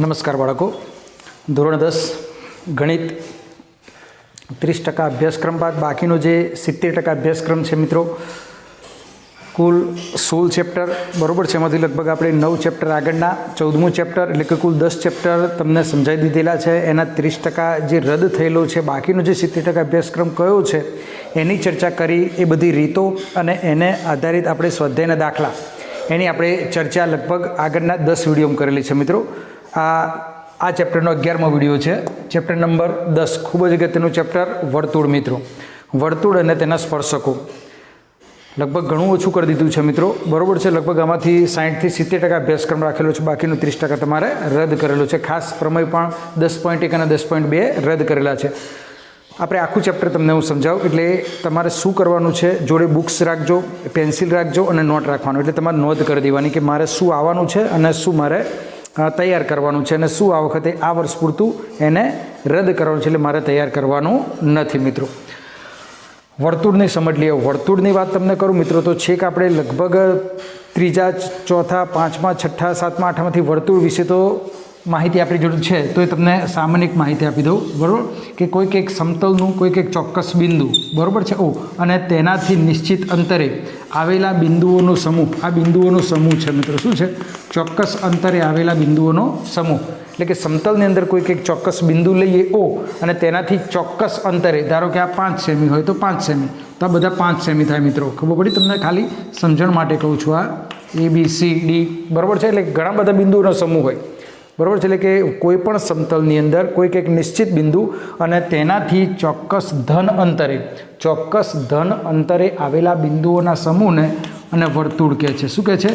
નમસ્કાર બાળકો, ધોરણ 10 ગણિત 30% અભ્યાસક્રમ બાદ બાકીનો જે 70% અભ્યાસક્રમ છે મિત્રો, કુલ 16 ચેપ્ટર બરાબર છે. એમાંથી લગભગ આપણે 9 ચેપ્ટર આગળના 14મું ચેપ્ટર એટલે કે કુલ 10 ચેપ્ટર તમને સમજાવી દીધેલા છે. એના 30% જે રદ થયેલો છે, બાકીનો જે 70% અભ્યાસક્રમ કયો છે એની ચર્ચા કરી. એ બધી રીતો અને એને આધારિત આપણે સ્વાધ્યાયના દાખલા એની આપણે ચર્ચા લગભગ આગળના 10 વિડીયોમાં કરેલી છે મિત્રો. આ ચેપ્ટરનો 11મો વિડીયો છે, ચેપ્ટર નંબર 10. ખૂબ જ અગત્યનું ચેપ્ટર વર્તુળ મિત્રો, વર્તુળ અને તેના સ્પર્શકો. લગભગ ઘણું ઓછું કરી દીધું છે મિત્રો, બરાબર છે. લગભગ આમાંથી 60થી 70% અભ્યાસક્રમ રાખેલો છે, બાકીનો 30% તમારે રદ કરેલો છે. ખાસ પ્રમેય પણ 10.1 અને 10.2 રદ કરેલા છે. આપણે આખું ચેપ્ટર તમને હું સમજાવું. એટલે તમારે શું કરવાનું છે, જોડે બુક્સ રાખજો, પેન્સિલ રાખજો અને નોટ રાખવાનું. એટલે તમારે નોંધ કરી દેવાની કે મારે શું આવવાનું છે અને શું મારે તૈયાર કરવાનું છે, અને શું આ વખતે આ વર્ષ પૂરતું એને રદ કરવાનું છે. એટલે મારે તૈયાર કરવાનું નથી મિત્રો. વર્તુળની સમજ લઈએ. વર્તુળની વાત તમને કરું મિત્રો તો છેક આપણે લગભગ 3જા 4થા 5મા 6ઠા 7મા 8માંથી વર્તુળ વિશે તો માહિતી આપણી જોડે છે. તો એ તમને સામાન્ય માહિતી આપી દઉં, બરાબર, કે કોઈક એક સમતલનું કોઈક એક ચોક્કસ બિંદુ, બરાબર છે, અને તેનાથી નિશ્ચિત અંતરે આવેલા બિંદુઓનો સમૂહ. આ બિંદુઓનો સમૂહ છે મિત્રો. શું છે? ચોક્કસ અંતરે આવેલા બિંદુઓનો સમૂહ. એટલે કે સમતલની અંદર કોઈક એક ચોક્કસ બિંદુ લઈએ O, અને તેનાથી ચોક્કસ અંતરે, ધારો કે આ 5 સેમી હોય તો 5 સેમી, તો આ બધા 5 સેમી થાય મિત્રો. ખબર પડી તમને? ખાલી સમજણ માટે કહું છું. આ ABCD, બરાબર છે. એટલે ઘણા બધા બિંદુઓનો સમૂહ હોય, બરાબર છે. એટલે કે કોઈ પણ સમતલની અંદર કોઈક એક નિશ્ચિત બિંદુ અને તેનાથી ચોક્કસ ધન અંતરે આવેલા બિંદુઓના સમૂહને અને વર્તુળ કહે છે. શું કહે છે?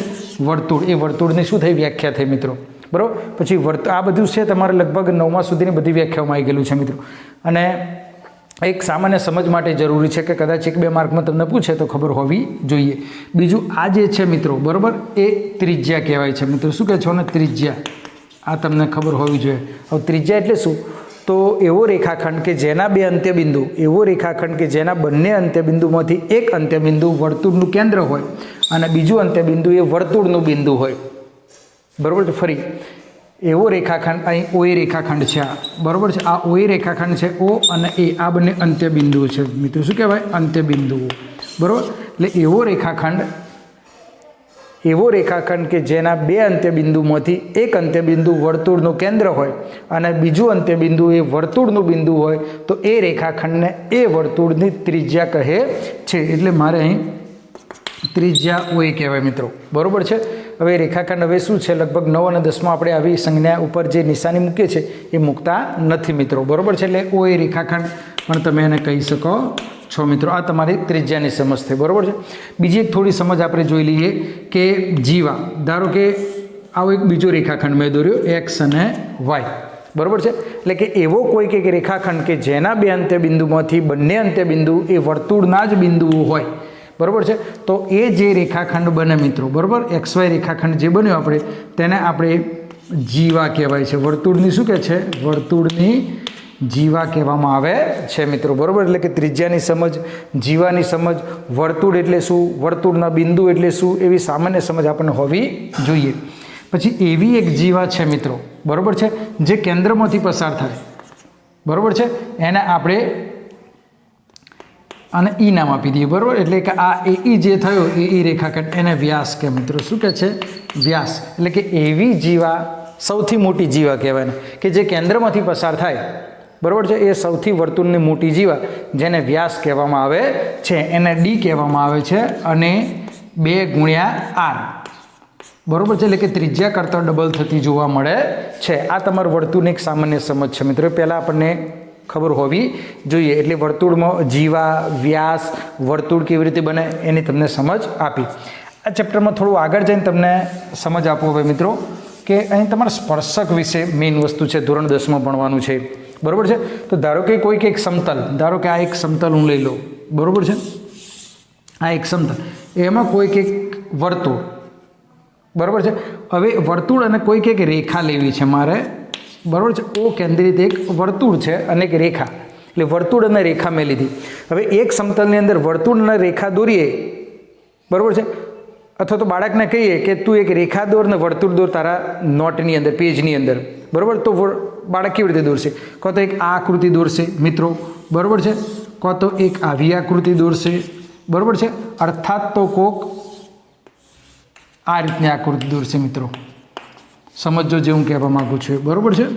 વર્તુળ. એ વર્તુળની શું થઈ? વ્યાખ્યા થઈ મિત્રો, બરાબર. પછી આ બધું છે તમારે લગભગ 9મા સુધીની બધી વ્યાખ્યાઓમાં આવી ગયેલું છે મિત્રો. અને એક સામાન્ય સમજ માટે જરૂરી છે કે કદાચ 1-2 માર્કમાં તમને પૂછે તો ખબર હોવી જોઈએ. બીજું આ જે છે મિત્રો, બરાબર, એ ત્રિજ્યા કહેવાય છે મિત્રો. શું કહે છો ને? ત્રિજ્યા. આ તમને ખબર હોવી જોઈએ. હવે ત્રિજ્યા એટલે શું? તો એવો રેખાખંડ કે જેના બે અંત્યબિંદુ, એવો રેખાખંડ કે જેના બંને અંત્યબિંદુમાંથી એક અંત્યબિંદુ વર્તુળનું કેન્દ્ર હોય અને બીજું અંત્યબિંદુ એ વર્તુળનું બિંદુ હોય, બરાબર છે. ફરી એવો રેખાખંડ, અહીં OA રેખાખંડ છે આ, બરાબર છે. આ OA રેખાખંડ છે, O અને A, આ બંને અંત્યબિંદુઓ છે મિત્રો. શું કહેવાય? અંત્યબિંદુઓ, બરાબર. એટલે એવો રેખાખંડ કે જેના બે અંત્યબિંદુમાંથી એક અંત્યબિંદુ વર્તુળનું કેન્દ્ર હોય અને બીજું અંત્યબિંદુ એ વર્તુળનું બિંદુ હોય, તો એ રેખાખંડને એ વર્તુળની ત્રિજ્યા કહે છે. એટલે મારે અહીં ત્રિજ્યા OA કહેવાય મિત્રો, બરાબર છે. હવે રેખાખંડ હવે શું છે, લગભગ 9 અને 10માં આપણે આવી સંજ્ઞા ઉપર જે નિશાની મૂકીએ છીએ એ મૂકતા નથી મિત્રો, બરાબર છે. એટલે OA રેખાખંડ પણ તમે એને કહી શકો છો મિત્રો. આ તમારી ત્રિજ્યાની સમજ થઈ, બરાબર છે. બીજી એક થોડી સમજ આપણે જોઈ લઈએ કે જીવા, ધારો કે આવો એક બીજો રેખાખંડ મેં દોર્યો, X અને Y, બરાબર છે. એટલે કે એવો કોઈક એક રેખાખંડ કે જેના બે અંત્યબિંદુમાંથી બંને અંત્યબિંદુ એ વર્તુળના જ બિંદુઓ હોય, બરાબર છે. તો એ જે રેખાખંડ બને મિત્રો, બરાબર, XY રેખાખંડ જે બન્યો આપણે તેને આપણે જીવા કહેવાય છે. વર્તુળની શું કહે છે? વર્તુળની જીવા કહેવામાં આવે છે મિત્રો, બરાબર. એટલે કે ત્રિજ્યાની સમજ, જીવાની સમજ, વર્તુળ એટલે શું, વર્તુળના બિંદુ એટલે શું, એવી સામાન્ય સમજ આપણને હોવી જોઈએ. પછી એવી એક જીવા છે મિત્રો, બરાબર છે, જે કેન્દ્રમાંથી પસાર થાય, બરાબર છે. એને આપણે અને E નામ આપી દઈએ, બરાબર. એટલે કે આ AE જે થયો, AE રેખાખંડ, એને વ્યાસ કે મિત્રો. શું કહે છે? વ્યાસ. એટલે કે એવી જીવા સૌથી મોટી જીવા કહેવાય કે જે કેન્દ્રમાંથી પસાર થાય, બરાબર છે. એ સૌથી વર્તુળની મોટી જીવા જેને વ્યાસ કહેવામાં આવે છે, એને D કહેવામાં આવે છે, અને 2 × R, બરાબર છે. એટલે કે ત્રિજ્યા કરતાં ડબલ થતી જોવા મળે છે. આ તમારું વર્તુળની એક સામાન્ય સમજ છે મિત્રો. પહેલાં આપણને ખબર હોવી જોઈએ. એટલે વર્તુળમાં જીવા, વ્યાસ, વર્તુળ કેવી રીતે બને એની તમને સમજ આપી. આ ચેપ્ટરમાં થોડું આગળ જઈને તમને સમજ આપો હવે મિત્રો, કે અહીં તમારા સ્પર્શક વિશે મેઇન વસ્તુ છે, ધોરણ 10માં ભણવાનું છે, બરાબર છે. તો ધારો કે કોઈક એક સમતલ, ધારો કે આ એક સમતલ હું લઈ લઉં, બરાબર છે. આ એક સમતલ, એમાં કોઈક એક વર્તુળ, બરાબર છે. હવે વર્તુળ અને કોઈક એક રેખા લેવી છે મારે, બરાબર છે. O કેન્દ્રિત એક વર્તુળ છે અને એક રેખા, એટલે વર્તુળ અને રેખા મેં લીધી. હવે એક સમતલની અંદર વર્તુળ અને રેખા દોરીએ, બરાબર છે. અથવા તો બાળકને કહીએ કે તું એક રેખા દોર ને વર્તુળ દોર તારા નોટની અંદર, પેજની અંદર. બરાબર, તો બાળક કેવી રીતે દોરશે? કાં તો એક આ આકૃતિ દોરશે મિત્રો, બરાબર છે, કાં તો એક આવી આકૃતિ દોરશે, બરાબર છે, અર્થાત તો કોક આ રીતની આકૃતિ દોરશે મિત્રો. સમજો જે હું કહેવા માગું છું, બરાબર છે.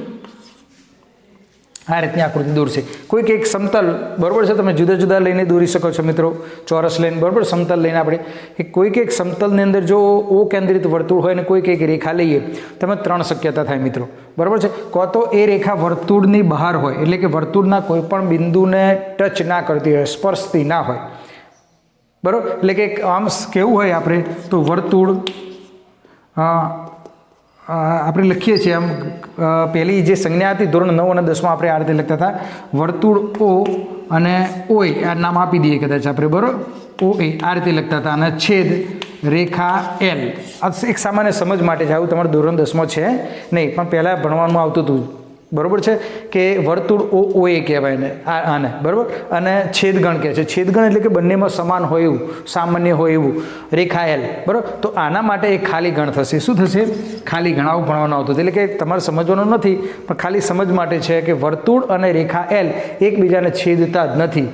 આ રીતની આકૃતિ દોરશે. કોઈક એક સમતલ, બરાબર છે, તમે જુદા જુદા લઈને દોરી શકો છો મિત્રો, ચોરસ લઈને, બરાબર, સમતલ લઈને આપણે કોઈક એક સમતલની અંદર જો ઓ કેન્દ્રિત વર્તુળ હોય ને કોઈક એક રેખા લઈએ, તમે 3 શક્યતા થાય મિત્રો, બરાબર છે. કાં તો એ રેખા વર્તુળની બહાર હોય, એટલે કે વર્તુળના કોઈ પણ બિંદુને ટચ ના કરતી હોય, સ્પર્શતી ના હોય, બરાબર, એટલે કે આમ કેવું હોય આપણે તો વર્તુળ આપણે લખીએ છીએ આમ, પહેલી જે સંજ્ઞા હતી ધોરણ 9 અને 10માં આપણે આ રીતે લખતા હતા, વર્તુળ ઓ અને ઓય, આ નામ આપી દઈએ કદાચ આપણે, બરાબર, ઓ એ આ રીતે લખતા હતા, અને છેદ રેખા એલ. આ એક સામાન્ય સમજ માટે છે, આવું તમારે ધોરણ 10માં છે નહીં, પણ પહેલાં ભણવાનું આવતું હતું, બરાબર છે, કે વર્તુળ ઓ એ કહેવાય ને આને, બરાબર, અને છેદગણ કહે છે. છેદગણ એટલે કે બંનેમાં સમાન હોય એવું, સામાન્ય હોય એવું, રેખા એલ, બરાબર. તો આના માટે એક ખાલી ગણ થશે. શું થશે? ખાલી ગણ. આવું ભણવાનું આવતું, એટલે કે તમારે સમજવાનું નથી, પણ ખાલી સમજ માટે છે કે વર્તુળ અને રેખા એલ એકબીજાને છેદતા જ નથી,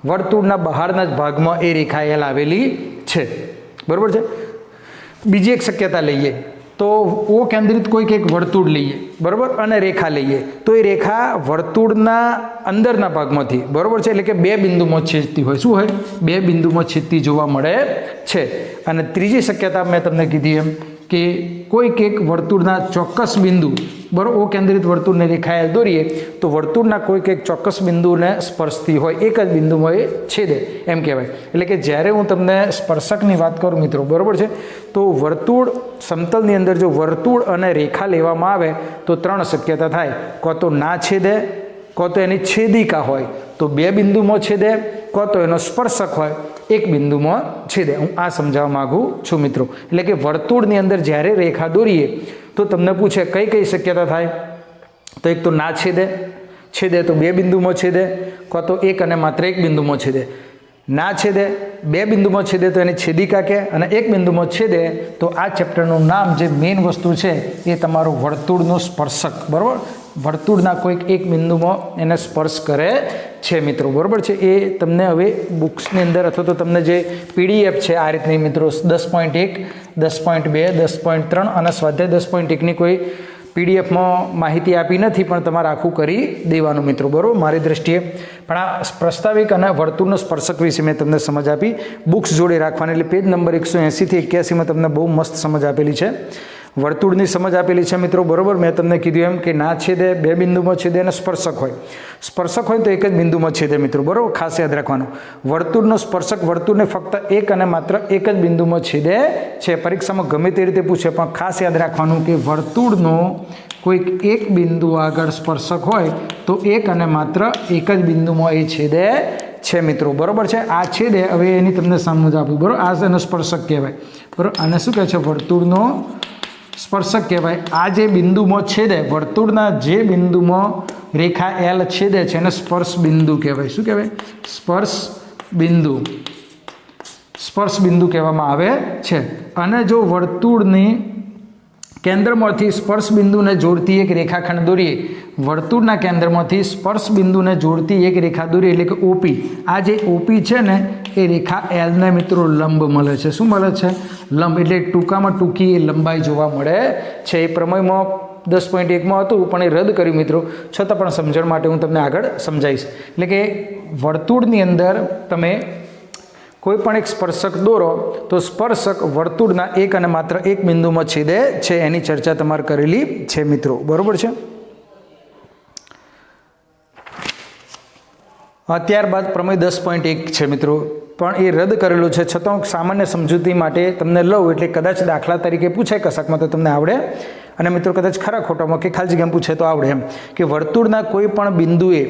વર્તુળના બહારના જ ભાગમાં એ રેખા એલ આવેલી છે, બરાબર છે. બીજી એક શક્યતા લઈએ તો ઓ કેન્દ્રિત કોઈક એક વર્તુળ લઈએ, બરાબર, અને રેખા લઈએ, તો એ રેખા વર્તુળના અંદરના ભાગમાંથી, બરાબર છે, એટલે કે 2 બિંદુમાં છેદતી હોય. શું હોય? 2 બિંદુમાં છેદતી જોવા મળે છે. અને ત્રીજી શક્યતા મેં તમને કીધી એમ કે કોઈક એક વર્તુળના ચોક્કસ બિંદુ, બરાબર, ઓ કેન્દ્રિત વર્તુળને રેખા એલ દોરીએ તો વર્તુળના કોઈક એક ચોક્કસ બિંદુને સ્પર્શતી હોય, એક જ બિંદુમાં એ છેદે એમ કહેવાય. એટલે કે જ્યારે હું તમને સ્પર્શકની વાત કરું મિત્રો, બરાબર છે, તો વર્તુળ સમતલની અંદર જો વર્તુળ અને રેખા લેવામાં આવે તો 3 શક્યતા થાય. કાં તો ના છેદે, કાં તો એની છેદિકા હોય તો 2 બિંદુમાં છેદે, કાં તો એનો સ્પર્શક હોય એક બિંદુમાં છેદે. હું આ સમજાવવા માગું છું મિત્રો. એટલે કે વર્તુળની અંદર જ્યારે રેખા દોરીએ તો તમને પૂછે કઈ કઈ શક્યતા થાય, તો એક તો ના છેદે, છેદે તો 2 બિંદુમાં છેદે, કાં તો એક અને માત્ર એક બિંદુમાં છેદે. ના છેદે, 2 બિંદુમાં છેદે તો એની છેદિકા કે, અને એક બિંદુમાં છેદે તો આ ચેપ્ટરનું નામ જે મેઇન વસ્તુ છે એ તમારું વર્તુળનો સ્પર્શક, બરાબર, વર્તુળના કોઈક એક બિંદુમાં એને સ્પર્શ કરે છે મિત્રો, બરાબર છે. એ તમને હવે બુક્સની અંદર અથવા તો તમને જે PDF છે આ રીતની મિત્રો 10.1, 10.2, 10.3 અને સ્વાધ્યાય 10.1ની કોઈ PDFમાં માહિતી આપી નથી, પણ તમારે આખું કરી દેવાનું મિત્રો, બરાબર, મારી દ્રષ્ટિએ. પણ આ પ્રસ્તાવિક અને વર્તુળનો સ્પર્શક વિશે મેં તમને સમજ આપી. બુક્સ જોડે રાખવાની, એટલે પેજ નંબર 180 થી 81માં તમને બહુ મસ્ત સમજ આપેલી છે, વર્તુળની સમજ આપેલી છે મિત્રો, બરાબર. મેં તમને કીધું એમ કે ના છેદે, 2 બિંદુમાં છેદે અને સ્પર્શક હોય. સ્પર્શક હોય તો એક જ બિંદુમાં છેદે મિત્રો, બરાબર, ખાસ યાદ રાખવાનું. વર્તુળનો સ્પર્શક વર્તુળને ફક્ત એક અને માત્ર એક જ બિંદુમાં છેદે છે. પરીક્ષામાં ગમે તે રીતે પૂછે, પણ ખાસ યાદ રાખવાનું કે વર્તુળનો કોઈક એક બિંદુ આગળ સ્પર્શક હોય તો એક અને માત્ર એક જ બિંદુમાં એ છેદે છે મિત્રો, બરાબર છે. આ છેદે, હવે એની તમને સમજ આપું, બરાબર, આ એનો સ્પર્શક કહેવાય, બરાબર. આને શું કહે છે? વર્તુળનો સ્પર્શક કહેવાય. આ જે બિંદુમાં છેદે, વર્તુળના જે બિંદુમાં રેખા એલ છેદે છે એને સ્પર્શ બિંદુ કહેવાય. શું કહેવાય? સ્પર્શ બિંદુ. સ્પર્શ બિંદુ કહેવામાં આવે છે. અને જો વર્તુળની કેન્દ્રમાંથી સ્પર્શ બિંદુને જોડતી એક રેખાખંડ દોરીએ, વર્તુળના કેન્દ્રમાંથી સ્પર્શ બિંદુને જોડતી એક રેખા દોરીએ, એટલે કે OP. આ જે OP છે ને એ રેખા એલને મિત્રો લંબ મળે છે. શું મળે છે? લંબ. એટલે ટૂંકામાં ટૂંકી એ લંબાઈ જોવા મળે છે. એ પ્રમેયમાં 10.1માં હતું, પણ એ રદ કર્યું મિત્રો. છતાં પણ સમજણ માટે હું તમને આગળ સમજાવીશ. એટલે કે વર્તુળની અંદર તમે કોઈ પણ એક સ્પર્શક દોરો તો સ્પર્શક વર્તુળના એક અને માત્ર એક બિંદુમાં છેદે છે. એની ચર્ચા તમારે કરેલી છે મિત્રો, બરોબર છે. ત્યારબાદ પ્રમેય 10.1 છે મિત્રો, પણ એ રદ કરેલું છે. છતાં હું સામાન્ય સમજૂતી માટે તમને લઉં, એટલે કદાચ દાખલા તરીકે પૂછાય કશાકમાં તો તમને આવડે, અને મિત્રો કદાચ ખરા ખોટામાં કે ખાલી જગ્યામાં પૂછે તો આવડે એમ. કે વર્તુળના કોઈ પણ બિંદુએ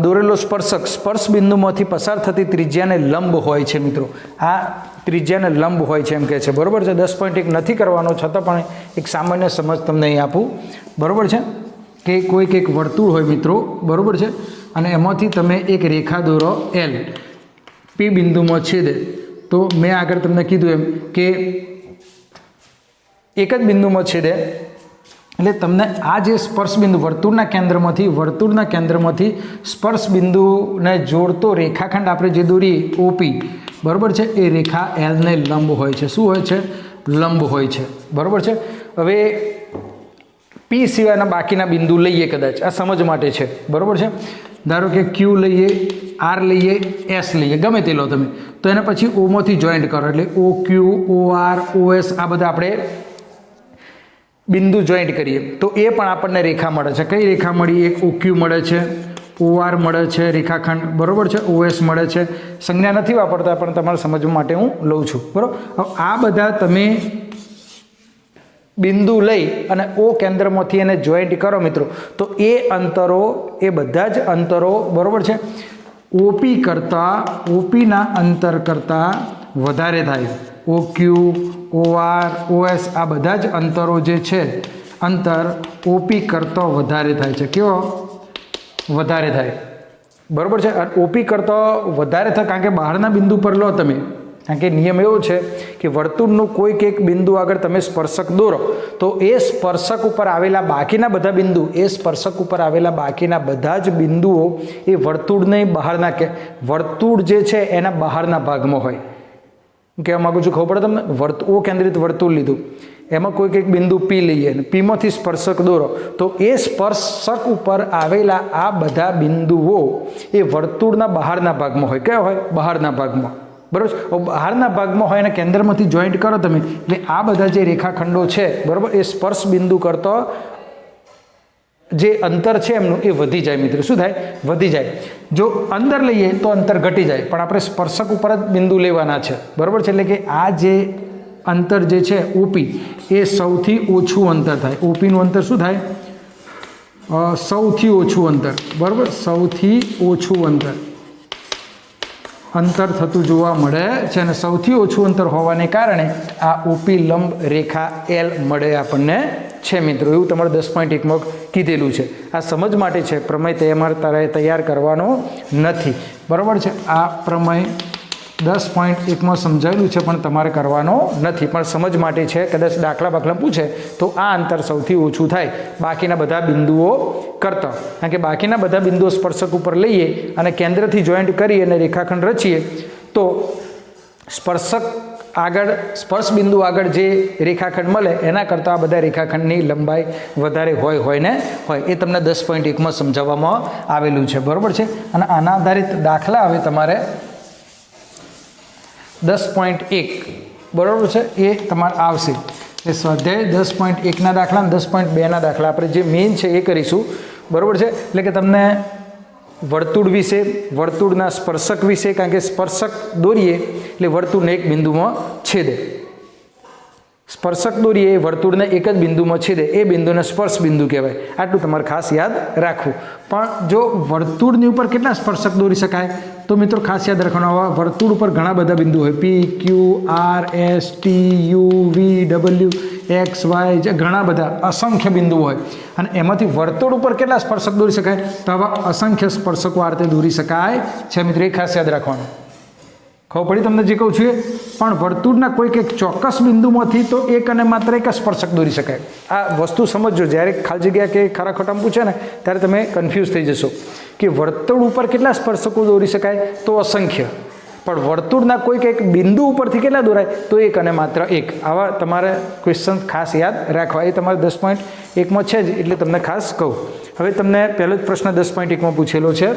દોરેલો સ્પર્શક સ્પર્શ બિંદુમાંથી પસાર થતી ત્રિજ્યાને લંબ હોય છે મિત્રો. આ ત્રિજ્યાને લંબ હોય છે એમ કહે છે, બરાબર છે. 10.1 નથી કરવાનો, છતાં પણ એક સામાન્ય સમજ તમને અહીં આપું, બરાબર છે. કે કોઈક એક વર્તુળ હોય મિત્રો, બરાબર છે, અને એમાંથી તમે એક રેખા દોરો એલ, P બિંદુમાં છેદે. તો મેં આગળ તમને કીધું એમ કે એક જ બિંદુમાં છેદે, એટલે તમને આ જે સ્પર્શ બિંદુ વર્તુળના કેન્દ્રમાંથી સ્પર્શ બિંદુને જોડતો રેખાખંડ આપણે જે દોરીએ ઓપી, બરાબર છે, એ રેખા એલને લંબ હોય છે. શું હોય છે? લંબ હોય છે. બરાબર છે. હવે પી સિવાયના બાકીના બિંદુ લઈએ કદાચ, આ સમજ માટે છે. બરાબર છે. ધારો કે ક્યુ લઈએ, આર લઈએ, એસ લઈએ, ગમે તે લો તમે, તો એને પછી ઓમાંથી જોઈન્ટ કરો એટલે ઓ ક્યુ, ઓ આર, ઓ એસ, આ બધા આપણે બિંદુ જોઈન્ટ કરીએ તો એ પણ આપણને રેખા મળે છે. કઈ રેખા મળી? એક ઓ ક્યુ મળે છે, ઓ આર મળે છે રેખાખંડ, બરાબર છે, ઓએસ મળે છે. સંજ્ઞા નથી વાપરતા પણ તમારે સમજવા માટે હું લઉં છું. બરાબર. હવે આ બધા તમે બિંદુ લઈ અને ઓ કેન્દ્રમાંથી એને જોઈન્ટ કરો મિત્રો, તો એ અંતરો, એ બધા જ અંતરો, બરાબર છે, ઓપીના અંતર કરતાં વધારે થાય. ઓ ક્યુ, ઓ આર, ઓએસ, આ બધા જ અંતરો જે છે, અંતર ઓપી કરતો વધારે થાય છે. કેવો? વધારે થાય. બરાબર છે. ઓપી કરતો વધારે થાય કારણ કે બહારના બિંદુ પર લો તમે, કારણ કે નિયમ એવો છે કે વર્તુળનું કોઈક એક બિંદુ આગળ તમે સ્પર્શક દોરો તો એ સ્પર્શક ઉપર આવેલા બાકીના બધા જ બિંદુઓ એ વર્તુળને બહારના, કે વર્તુળ જે છે એના બહારના ભાગમાં હોય. કહેવા માગું છું, ખબર પડે તમને? ઓ કેન્દ્રિત વર્તુળ લીધું, એમાં કોઈક એક બિંદુ પી લઈએ અને પીમાંથી સ્પર્શક દોરો તો એ સ્પર્શક ઉપર આવેલા આ બધા બિંદુઓ એ વર્તુળના બહારના ભાગમાં હોય. કયા હોય? બહારના ભાગમાં. બરાબર. બહારના ભાગમાં હોય અને કેન્દ્રમાંથી જોઈન્ટ કરો તમે એટલે આ બધા જે રેખાખંડો છે, બરાબર, એ સ્પર્શ બિંદુ કરતો જે અંતર છે એમનું એ વધી જાય મિત્રો. શું થાય? વધી જાય. જો અંદર લઈએ તો અંતર ઘટી જાય, પણ આપણે સ્પર્શક ઉપર જ બિંદુ લેવાના છે. બરાબર છે. એટલે કે આ જે અંતર જે છે ઓપી એ સૌથી ઓછું અંતર થાય. ઓપીનું અંતર શું થાય? સૌથી ઓછું અંતર. બરાબર. સૌથી ઓછું અંતર થતું જોવા મળે છે અને સૌથી ઓછું અંતર હોવાને કારણે આ ઓપી લંબ રેખા એલ મળે આપણને છે મિત્રો. એવું તમારે 10.1માં કીધેલું છે. આ સમજ માટે છે, પ્રમેય તમારે તૈયાર કરવાનો નથી. બરાબર છે. આ પ્રમેય 10.1માં સમજાયેલું છે પણ તમારે કરવાનો નથી, પણ સમજ માટે છે. કદાચ દાખલા પૂછે તો આ અંતર સૌથી ઓછું થાય બાકીના બધા બિંદુઓ કરતા, કારણ કે બાકીના બધા બિંદુઓ સ્પર્શક ઉપર લઈએ અને કેન્દ્રથી જોઈન્ટ કરી અને રેખાખંડ રચીએ તો સ્પર્શ બિંદુ આગળ જે રેખાખંડ મળે એના કરતાં આ બધા રેખાખંડની લંબાઈ વધારે હોય ને હોય. એ તમને 10.1માં સમજાવવામાં આવેલું છે. બરાબર છે. અને આના આધારિત દાખલા હવે તમારે 10.1 બરાબર છે એ તમારે આવશે. એ સ્વાધ્યાય 10.1ના દાખલા અને 10.2ના દાખલા આપણે જે મેઇન છે એ કરીશું. બરાબર છે. એટલે કે તમને વર્તુળ વિશે, વર્તુળના સ્પર્શક વિશે, કારણ કે સ્પર્શક દોરીએ એટલે વર્તુળને એક બિંદુમાં છેદે. સ્પર્શક દોરીએ વર્તુળને એક જ બિંદુમાં છેદે, એ બિંદુને સ્પર્શ બિંદુ કહેવાય. આટલું તમારે ખાસ યાદ રાખવું. પણ જો વર્તુળની ઉપર કેટલા સ્પર્શક દોરી શકાય તો મિત્રો ખાસ યાદ રાખવાનું, આવા વર્તુળ ઉપર ઘણા બધા બિંદુ હોય. P, Q, R, S, T, U, V, W, X, Y, જે ઘણા બધા અસંખ્ય બિંદુઓ હોય અને એમાંથી વર્તુળ ઉપર કેટલા સ્પર્શક દોરી શકાય તો આવા અસંખ્ય સ્પર્શકો આ રીતે દોરી શકાય છે મિત્રો. એ ખાસ યાદ રાખવાનું. ખબર પડી તમને જે કહું છું એ? પણ વર્તુળના કોઈક એક ચોક્કસ બિંદુમાંથી તો એક અને માત્ર એક જ સ્પર્શક દોરી શકાય. આ વસ્તુ સમજજો. જ્યારે ખાલી જગ્યા કે ખરા ખોટામાં પૂછે ને ત્યારે તમે કન્ફ્યુઝ થઈ જશો કે વર્તુળ ઉપર કેટલા સ્પર્શકો દોરી શકાય તો અસંખ્ય, પણ વર્તુળના કોઈક એક બિંદુ ઉપરથી કેટલા દોરાય તો એક અને માત્ર એક. આવા તમારે ક્વેશ્ચન ખાસ યાદ રાખવા. એ તમારે 10.1માં છે જ એટલે તમને ખાસ કહું. હવે તમને પહેલો જ પ્રશ્ન 10.1માં પૂછેલો છે.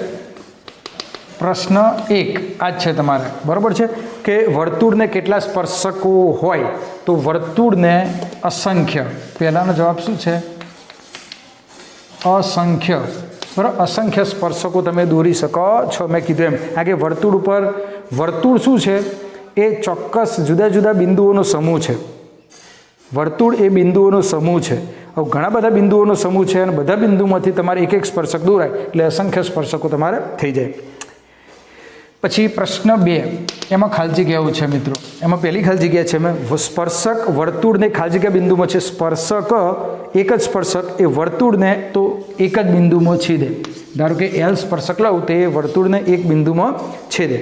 પ્રશ્ન 1 આ જ છે તમારે. બરાબર છે કે વર્તુળને કેટલા સ્પર્શકો હોય તો વર્તુળને અસંખ્ય. પહેલાનો જવાબ શું છે? અસંખ્ય. બરાબર. અસંખ્ય સ્પર્શકો તમે દોરી શકો છો. મેં કીધું એમ આ કે વર્તુળ શું છે? એ ચોક્કસ જુદા જુદા બિંદુઓનો સમૂહ છે. વર્તુળ એ બિંદુઓનો સમૂહ છે. હવે ઘણા બધા બિંદુઓનો સમૂહ છે અને બધા બિંદુમાંથી તમારે એક એક સ્પર્શક દોરાય એટલે અસંખ્ય સ્પર્શકો તમારે થઈ જાય. પછી પ્રશ્ન 2 એમાં ખાલી જગ્યાઓ છે મિત્રો. એમાં પહેલી ખાલી જગ્યા છે મેં સ્પર્શક વર્તુળને ખાલી જગ્યા બિંદુમાં છે. સ્પર્શક એક જ સ્પર્શક એ વર્તુળને તો એક જ બિંદુમાં છેદે. ધારો કે એલ સ્પર્શક લઉં તો એ વર્તુળને એક બિંદુમાં છેદે.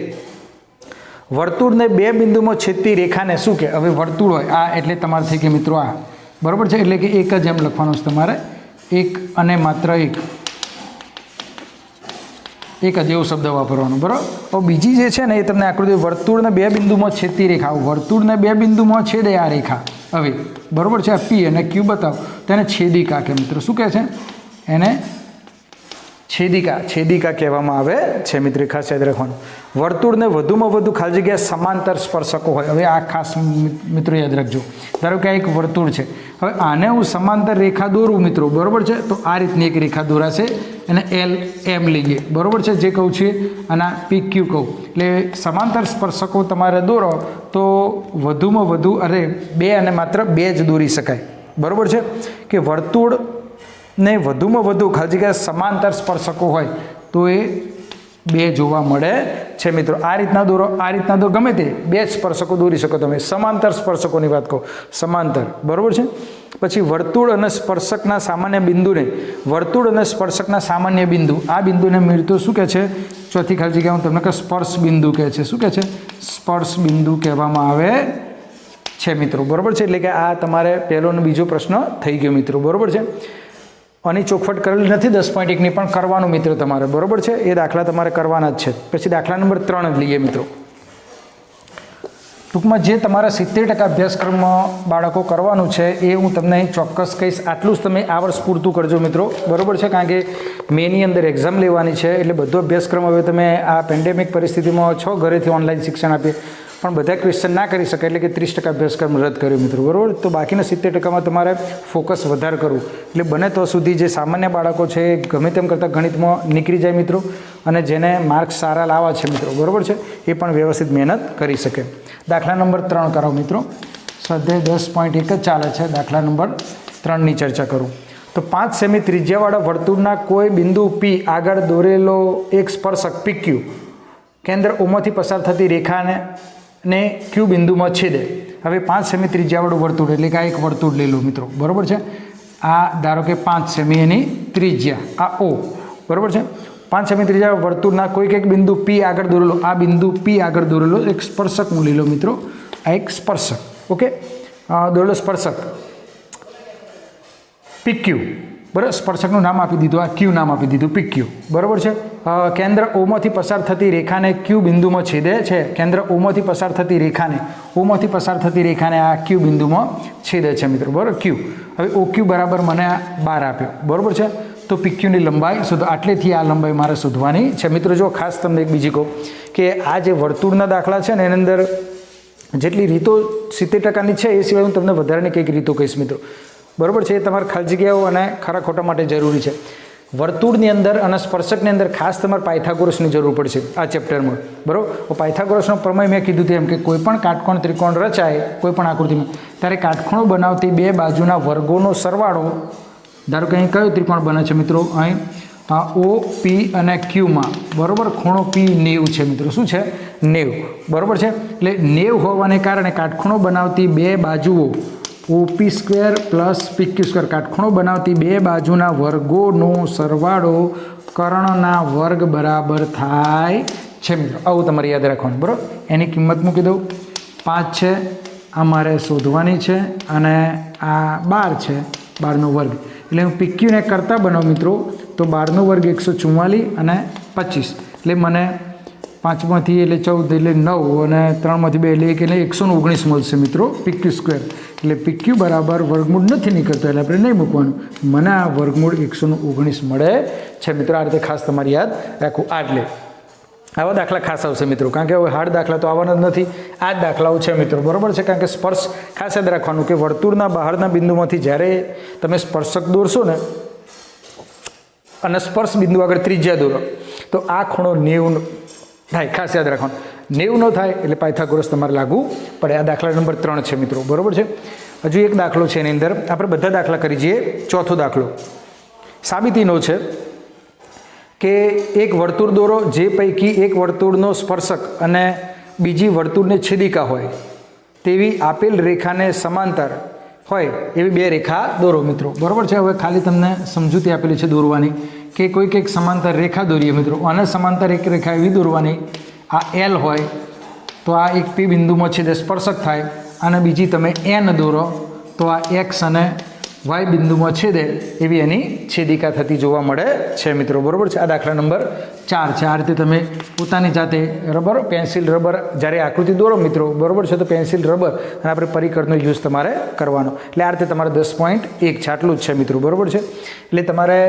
વર્તુળને બે બિંદુમાં છેદતી રેખાને શું કે? હવે વર્તુળ હોય આ એટલે તમારે થઈ કે મિત્રો આ બરાબર છે, એટલે કે એક જ એમ લખવાનું છે તમારે, એક અને માત્ર એક જ એવો શબ્દ વાપરવાનો, બરાબર. તો બીજી જે છે ને એ તમને આકૃતિ વર્તુળને બે બિંદુમાં છેદતી રેખા, વર્તુળને બે બિંદુમાં છેદે આ રેખા, હવે બરાબર છે, આ પી અને ક્યુ બતાવો તેને છેદિકા કે મિત્રો શું કહે છે, એને છેદિકા કહેવામાં આવે છે મિત્રો, ખાસ યાદ રાખવાનું. વર્તુળને વધુમાં વધુ ખાલી જગ્યા સમાંતર સ્પર્શકો હોય. હવે આ ખાસ મિત્રો યાદ રાખજો, ધારો કે આ એક વર્તુળ છે, હવે આને હું સમાંતર રેખા દોરું મિત્રો, બરાબર છે, તો આ રીતની એક રેખા દોરાશે, એને એલ એમ લઈએ, બરાબર છે, જે કહું છે અને પી ક્યુ કહું. એટલે સમાંતર સ્પર્શકો તમારે દોરો તો વધુમાં વધુ બે અને માત્ર બે જ દોરી શકાય, બરાબર છે, કે વર્તુળ ને વધુમાં વધુ ખાલી જગ્યા સમાંતર સ્પર્શકો હોય તો એ બે જોવા મળે છે મિત્રો. આ રીતના દોરો, આ રીતના દોરો, ગમે તે બે જ સ્પર્શકો દોરી શકો તમે. સમાંતર સ્પર્શકોની વાત કહો, સમાંતર, બરાબર છે. પછી વર્તુળ અને સ્પર્શકના સામાન્ય બિંદુને, વર્તુળ અને સ્પર્શકના સામાન્ય બિંદુ, આ બિંદુને મિત્રો શું કહે છે, ચોથી ખાલી જગ્યા હું તમને કહું સ્પર્શ બિંદુ કહે છે. શું કહે છે, સ્પર્શ બિંદુ કહેવામાં આવે છે મિત્રો, બરાબર છે. એટલે કે આ તમારે પહેલો અને બીજો પ્રશ્ન થઈ ગયો મિત્રો, બરાબર છે. આની ચોખવટ કરેલી નથી 10.1ની, પણ કરવાનું મિત્રો તમારે, બરાબર છે, એ દાખલા તમારે કરવાના જ છે. પછી દાખલા નંબર 3 જ લઈએ મિત્રો. ટૂંકમાં જે તમારા 70% અભ્યાસક્રમમાં બાળકો કરવાનું છે એ હું તમને અહીં ચોક્કસ કહીશ. આટલું જ તમે આ વર્ષ પૂરતું કરજો મિત્રો, બરાબર છે, કારણ કે મેની અંદર એક્ઝામ લેવાની છે, એટલે બધો અભ્યાસક્રમ હવે તમે આ પેન્ડેમિક પરિસ્થિતિમાં છો, ઘરેથી ઓનલાઈન શિક્ષણ આપીએ, પણ બધા ક્વેશ્ચન ના કરી શકે, એટલે કે 30% અભ્યાસક્રમ રદ કર્યો મિત્રો, બરાબર. તો બાકીના 70%માં તમારે ફોકસ વધારે કરવું, એટલે બને તો સુધી જે સામાન્ય બાળકો છે ગમે તેમ કરતાં ગણિતમાં નીકળી જાય મિત્રો, અને જેને માર્ક્સ સારા લાવવા છે મિત્રો, બરાબર છે, એ પણ વ્યવસ્થિત મહેનત કરી શકે. દાખલા નંબર 3 કરો મિત્રો. સ્વાધ્યાય 10.1 જ ચાલે છે, દાખલા નંબર 3ની ચર્ચા કરું. તો 5 સેમી ત્રિજ્યાવાળા વર્તુળના કોઈ બિંદુ પી આગળ દોરેલો એક સ્પર્શક પી ક્યુ કેન્દ્ર ઓમાંથી પસાર થતી રેખાને ક્યુ બિંદુમાં છેદે. હવે 5 સેમી ત્રિજ્યાવાળું વર્તુળ, એટલે કે આ એક વર્તુળ લઈ લો મિત્રો, બરાબર છે. આ ધારો કે 5 સેમી એની ત્રિજ્યા, આ ઓ, બરાબર છે. 5 સેમી ત્રિજ્યા વર્તુળના કોઈક એક બિંદુ પી આગળ દોરેલો, આ બિંદુ પી આગળ દોરેલો એક સ્પર્શક હું લઈ લો મિત્રો, આ એક સ્પર્શક, ઓકે, દોરેલો સ્પર્શક પી ક્યુ, બરાબર. સ્પર્શકનું નામ આપી દીધું, આ ક્યુ નામ આપી દીધું, પી ક્યુ, બરાબર છે. કેન્દ્ર ઓમાંથી પસાર થતી રેખાને ક્યુ બિંદુમાં છેદે છે. કેન્દ્ર ઓમાંથી પસાર થતી રેખાને આ ક્યુ બિંદુમાં છેદે છે મિત્રો, બરાબર, ક્યુ. હવે ઓ ક્યુ બરાબર મને 12 આપ્યો, બરાબર છે. તો પી ક્યુની લંબાઈ શોધો, આટલેથી આ લંબાઈ મારે શોધવાની છે મિત્રો. જો ખાસ તમને એક બીજી કહું કે આ જે વર્તુળના દાખલા છે ને એની અંદર જેટલી રીતો 70%ની છે એ સિવાય હું તમને વધારાની કંઈક રીતો કહીશ મિત્રો, બરાબર છે. એ તમારે ખાલી જગ્યાઓ અને ખરા ખોટા માટે જરૂરી છે. વર્તુળની અંદર અને સ્પર્શકની અંદર ખાસ તમારે પાયથાગોરસની જરૂર પડશે આ ચેપ્ટરમાં, બરાબર. પાયથાગોરસનો પ્રમેય મેં કીધું તેમ કે કોઈ પણ કાટકોણ ત્રિકોણ રચાય કોઈ પણ આકૃતિમાં, ત્યારે કાટખૂણો બનાવતી બે બાજુના વર્ગોનો સરવાળો, ધારો કે અહીં કયો ત્રિકોણ બને છે મિત્રો, અહીં ઓ પી અને ક્યુમાં, બરાબર, ખૂણો પી 90 છે મિત્રો, શું છે 90, બરાબર છે. એટલે 90 હોવાને કારણે કાટખૂણો બનાવતી બે બાજુઓ OP square plus PQ square, કાટખૂણો બનાવતી બે બાજુના વર્ગોનો સરવાળો કર્ણના વર્ગ બરાબર થાય છે મિત્રો. આવું તમારે યાદ રાખવાનું, બરાબર. એની કિંમત મૂકી દઉં, 5 છે, આ મારે શોધવાની છે, અને આ 12 છે, 12નો વર્ગ. એટલે હું પીક્યુને કરતા બનાવું મિત્રો, તો 12નો વર્ગ 144 અને 25, એટલે મને 5માંથી એટલે 14 એટલે 9 અને 3માંથી 2 એટલે 119 મળશે મિત્રો પીક્યુ સ્ક્વેર. એટલે પીક્યુ બરાબર વર્ગમૂળ નથી નીકળતો, એટલે આપણે નહીં મૂકવાનું, મને આ વર્ગમૂળ 119 મળે છે મિત્રો. આ રીતે ખાસ તમારે યાદ રાખવું. આટલે આવા દાખલા ખાસ આવશે મિત્રો, કારણ કે હવે હાર્ડ દાખલા તો આવવાના જ નથી, આ જ દાખલાઓ છે મિત્રો, બરાબર છે. કારણ કે સ્પર્શ ખાસ યાદ રાખવાનું કે વર્તુળના બહારના બિંદુમાંથી જ્યારે તમે સ્પર્શક દોરશો ને અને સ્પર્શ બિંદુ આગળ ત્રિજ્યા દોરો તો આ ખૂણો 90 થાય, ખાસ યાદ રાખવાનું. 90 ન થાય એટલે પાયથાગોરસ તમારે લાગુ પડે. આ દાખલા નંબર 3 છે મિત્રો, બરાબર છે. હજુ એક દાખલો છે, એની અંદર આપણે બધા દાખલા કરી જઈએ. ચોથો દાખલો સાબિતીનો છે કે એક વર્તુળ દોરો જે પૈકી એક વર્તુળનો સ્પર્શક અને બીજી વર્તુળને છેદિકા હોય તેવી આપેલ રેખાને સમાંતર હોય એવી બે રેખા દોરો મિત્રો, બરાબર છે. હવે ખાલી તમને સમજૂતી આપેલી છે દોરવાની કે કોઈક એક સમાંતર રેખા દોરીએ મિત્રો, અને સમાંતર એક રેખા એવી દોરવાની, આ એલ હોય તો આ એક પી બિંદુમાં છેદે સ્પર્શક થાય, અને બીજી તમે એન દોરો તો આ એક્સ અને વાય બિંદુમાં છેદે એવી એની છેદિકા થતી જોવા મળે છે મિત્રો, બરાબર છે. આ દાખલા નંબર 4 છે. આ રીતે તમે પોતાની જાતે રબર, પેન્સિલ, રબર જ્યારે આકૃતિ દોરો મિત્રો, બરાબર છે, તો પેન્સિલ, રબર અને આપણે પરિકરનો યુઝ તમારે કરવાનો. એટલે આ રીતે તમારે 10.1 છે, આટલું જ છે મિત્રો, બરાબર છે. એટલે તમારે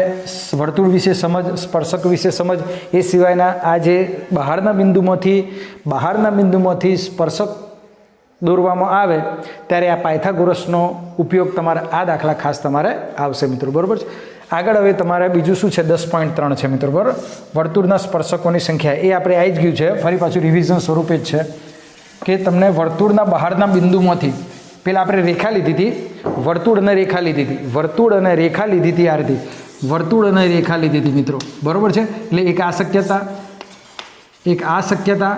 વર્તુળ વિશે સમજ, સ્પર્શક વિશે સમજ, એ સિવાયના આ જે બહારના બિંદુમાંથી સ્પર્શક દોરવામાં આવે ત્યારે આ પાયથાગોરસનો ઉપયોગ તમારે આ દાખલા ખાસ તમારે આવશે મિત્રો, બરાબર છે. આગળ હવે તમારે બીજું શું છે, 10.3 છે મિત્રો, બરાબર. વર્તુળના સ્પર્શકોની સંખ્યા એ આપણે આવી જ ગયું છે, ફરી પાછું રિવિઝન સ્વરૂપે જ છે કે તમને વર્તુળના બહારના બિંદુમાંથી પહેલાં આપણે રેખા લીધી હતી, વર્તુળ અને રેખા લીધી હતી, આ રીતે વર્તુળ અને રેખા લીધી હતી મિત્રો, બરાબર છે. એટલે એક આ શક્યતા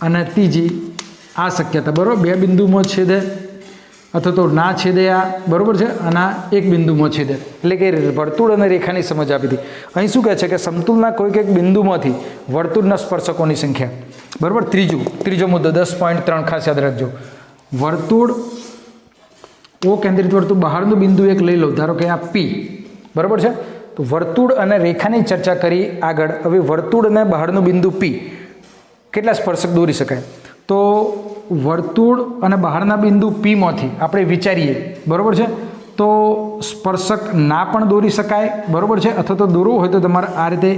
અને ત્રીજી આ શક્યતા, બરાબર. બે બિંદુમાં છેદે અથવા તો ના છેદે આ, બરાબર છે, અને એક બિંદુમાં છેદે, એટલે કે વર્તુળ અને રેખાની સમજ આપી હતી. અહીં શું કહે છે કે સમતુલના કોઈક એક બિંદુમાંથી વર્તુળના સ્પર્શકોની સંખ્યા, બરાબર. ત્રીજો મુદ્દો 10.3 ખાસ યાદ રાખજો. વર્તુળ ઓ કેન્દ્રિત વર્તુળ બહારનું બિંદુ એક લઈ લો, ધારો કે આ પી, બરાબર છે. તો વર્તુળ અને રેખાની ચર્ચા કરી આગળ. હવે વર્તુળ અને બહારનું બિંદુ પી કેટલા સ્પર્શક દોરી શકાય? તો વર્તુળ અને બહારના બિંદુ પીમાંથી આપણે વિચારીએ, બરાબર છે, તો સ્પર્શક ના પણ દોરી શકાય, બરાબર છે, અથવા તો દોરવું હોય તો તમારે આ રીતે